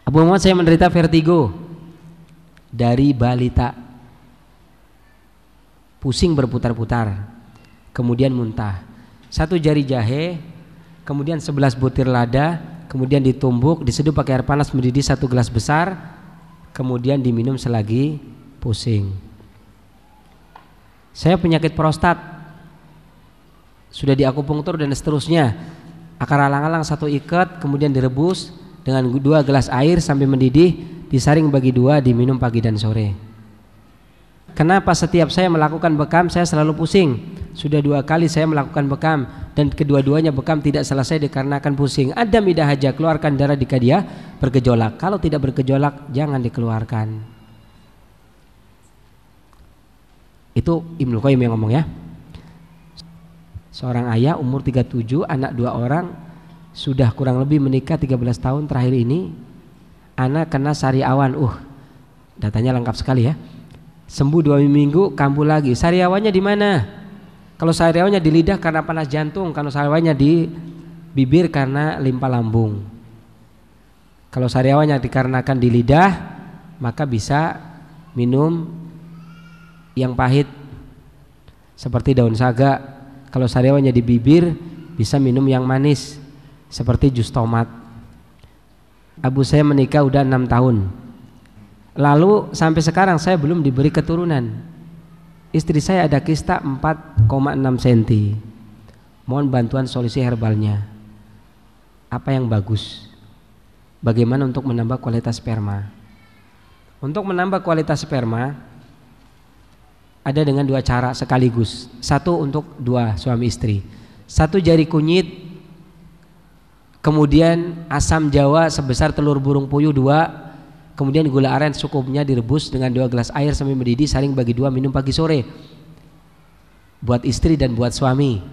Abu Muhammad, saya menderita vertigo dari balita, pusing berputar-putar, kemudian muntah. 1 jari jahe, kemudian 11 butir lada, kemudian ditumbuk, diseduh pakai air panas mendidih 1 gelas besar, kemudian diminum selagi pusing. Saya penyakit prostat, sudah diakupunktur dan seterusnya. Akar alang-alang 1 ikat, kemudian direbus dengan 2 gelas air sampai mendidih, disaring bagi 2, diminum pagi dan sore. Kenapa setiap saya melakukan bekam saya selalu pusing? Sudah 2 kali saya melakukan bekam dan kedua-duanya bekam tidak selesai dikarenakan pusing. Ada midah haja, keluarkan darah jika dia bergejolak. Kalau tidak bergejolak jangan dikeluarkan. Itu Ibnu Qayyim yang ngomong ya. Seorang ayah umur 37, anak 2 orang, sudah kurang lebih menikah 13 tahun terakhir ini. Anak kena sariawan. Datanya lengkap sekali ya. Sembuh 2 minggu, kambuh lagi. Sariawannya di mana? Kalau sariawannya di lidah karena panas jantung, kalau sariawannya di bibir karena limpa lambung. Kalau sariawannya dikarenakan di lidah, maka bisa minum yang pahit seperti daun saga. Kalau sariawannya di bibir, bisa minum yang manis seperti jus tomat. Abu saya menikah udah 6 tahun. Lalu sampai sekarang saya belum diberi keturunan. Istri saya ada kista 4,6 cm. Mohon bantuan solusi herbalnya. Apa yang bagus? Bagaimana untuk menambah kualitas sperma? Untuk menambah kualitas sperma ada dengan 2 cara sekaligus. 1 untuk 2 suami istri. 1 jari kunyit, kemudian asam jawa sebesar telur burung puyuh 2, kemudian gula aren secukupnya direbus dengan 2 gelas air sampai mendidih, saring bagi 2, minum pagi sore. Buat istri dan buat suami.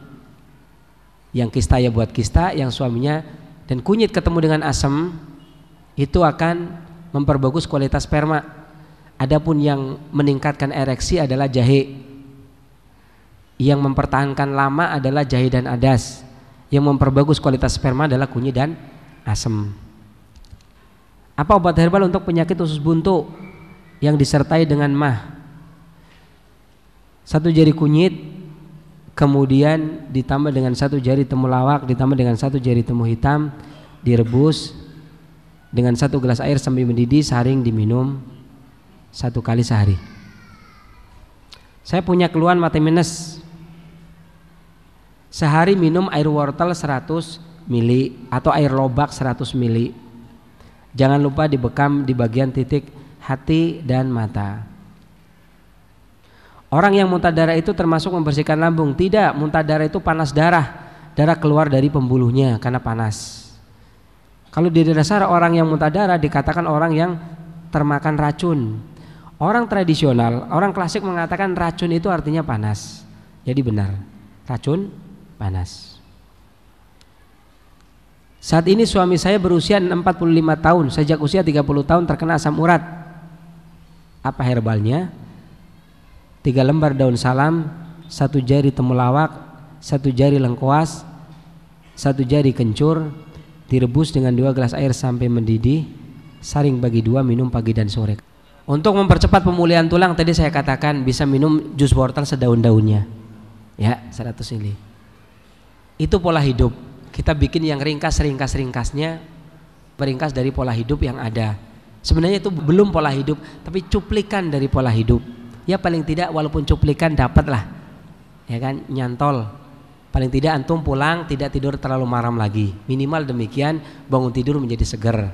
Yang kista ya buat kista, yang suaminya. Dan kunyit ketemu dengan asam itu akan memperbagus kualitas sperma. Adapun yang meningkatkan ereksi adalah jahe. Yang mempertahankan lama adalah jahe dan adas. Yang memperbagus kualitas sperma adalah kunyit dan asam. Apa obat herbal untuk penyakit usus buntu yang disertai dengan mah? 1 jari kunyit, kemudian ditambah dengan 1 jari temulawak, ditambah dengan 1 jari temu hitam, direbus dengan 1 gelas air sampai mendidih, saring diminum 1 kali sehari. Saya punya keluhan mata minus. Sehari minum air wortel 100 mili atau air lobak 100 mili. Jangan lupa dibekam di bagian titik hati dan mata. Orang yang muntah darah itu termasuk membersihkan lambung? Tidak, muntah darah itu panas darah. Darah keluar dari pembuluhnya karena panas. Kalau di dasar orang yang muntah darah dikatakan orang yang termakan racun. Orang tradisional, orang klasik mengatakan racun itu artinya panas. Jadi benar, racun panas. Saat ini suami saya berusia 45 tahun, sejak usia 30 tahun terkena asam urat. Apa herbalnya? 3 lembar daun salam, 1 jari temulawak, 1 jari lengkuas, 1 jari kencur, direbus dengan 2 gelas air sampai mendidih, saring bagi 2, minum pagi dan sore. Untuk mempercepat pemulihan tulang tadi saya katakan bisa minum jus wortel sedaun-daunnya. Ya, 100 ml. Itu pola hidup. Kita bikin yang ringkas-ringkas-ringkasnya, meringkas dari pola hidup yang ada. Sebenarnya itu belum pola hidup, tapi cuplikan dari pola hidup. Ya paling tidak walaupun cuplikan dapatlah. Ya kan, nyantol. Paling tidak antum pulang tidak tidur terlalu malam lagi. Minimal demikian, bangun tidur menjadi segar.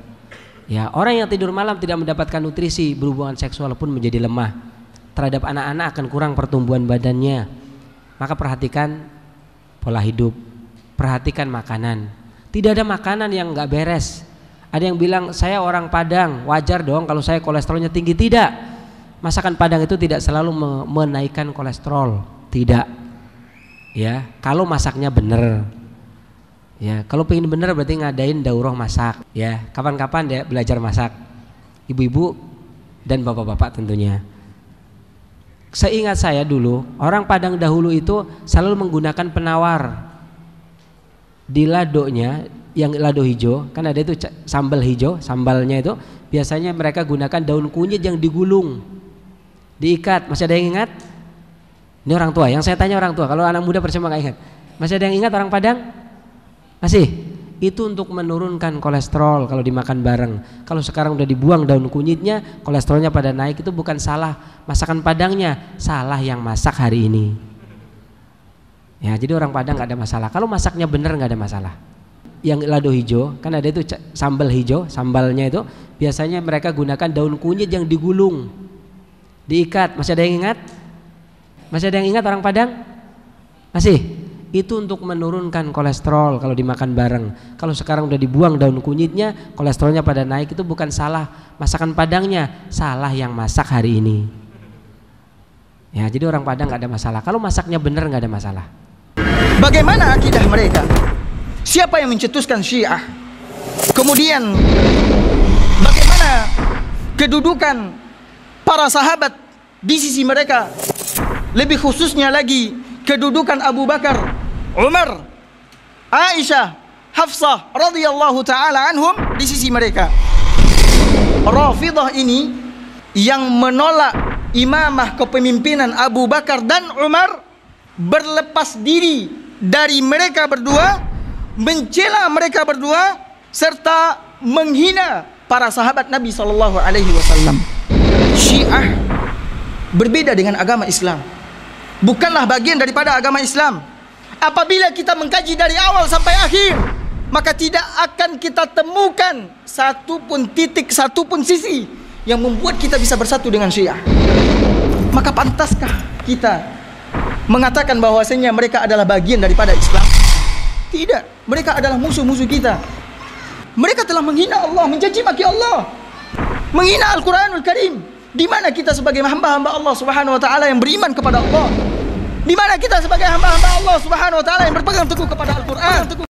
Ya, orang yang tidur malam tidak mendapatkan nutrisi, berhubungan seksual pun menjadi lemah. Terhadap anak-anak akan kurang pertumbuhan badannya. Maka perhatikan pola hidup, perhatikan makanan. Tidak ada makanan yang nggak beres. Ada yang bilang saya orang Padang, wajar dong kalau saya kolesterolnya tinggi. Tidak, masakan Padang itu tidak selalu menaikkan kolesterol. Tidak. Ya, kalau masaknya benar. Ya, kalau pengen bener berarti ngadain daurah masak. Ya, kapan-kapan dia belajar masak. Ibu-ibu dan bapak-bapak tentunya. Seingat saya dulu, orang Padang dahulu itu selalu menggunakan penawar. Di ladonya yang lado hijau, kan ada itu sambal hijau, sambalnya itu biasanya mereka gunakan daun kunyit yang digulung, diikat. Masih ada yang ingat? Ini orang tua, yang saya tanya orang tua. Kalau anak muda percuma nggak ingat. Masih ada yang ingat orang Padang? Masih? Itu untuk menurunkan kolesterol kalau dimakan bareng. Kalau sekarang udah dibuang daun kunyitnya, kolesterolnya pada naik. Itu bukan salah masakan Padangnya, salah yang masak hari ini. Ya, jadi orang Padang nggak ada masalah. Kalau masaknya bener nggak ada masalah. Yang lado hijau, kan ada itu sambal hijau, sambalnya itu biasanya mereka gunakan daun kunyit yang digulung, diikat. Masih ada yang ingat? Masih ada yang ingat orang Padang? Masih? Itu untuk menurunkan kolesterol kalau dimakan bareng. Kalau sekarang udah dibuang daun kunyitnya, kolesterolnya pada naik. Itu bukan salah masakan Padangnya, salah yang masak hari ini. Ya, jadi orang Padang nggak ada masalah. Kalau masaknya bener nggak ada masalah. Bagaimana akidah mereka? Siapa yang mencetuskan Syiah? Kemudian bagaimana kedudukan para sahabat di sisi mereka? Lebih khususnya lagi kedudukan Abu Bakar, Umar, Aisyah, Hafsah radhiyallahu taala anhum di sisi mereka. Rafidhah ini yang menolak imamah kepemimpinan Abu Bakar dan Umar, berlepas diri dari mereka berdua, mencela mereka berdua, serta menghina para sahabat Nabi sallallahu alaihi wasallam. Syiah berbeda dengan agama Islam. Bukanlah bagian daripada agama Islam. Apabila kita mengkaji dari awal sampai akhir, maka tidak akan kita temukan satupun titik, satupun sisi yang membuat kita bisa bersatu dengan Syiah. Maka pantaskah kita mengatakan bahwasanya mereka adalah bagian daripada Islam? Tidak, mereka adalah musuh-musuh kita. Mereka telah menghina Allah, mencaci maki Allah, menghina Al-Quranul Karim. Di mana kita sebagai hamba-hamba Allah Subhanahu wa taala yang beriman kepada Allah? Di mana kita sebagai hamba-hamba Allah Subhanahu wa taala yang berpegang teguh kepada Al-Quran?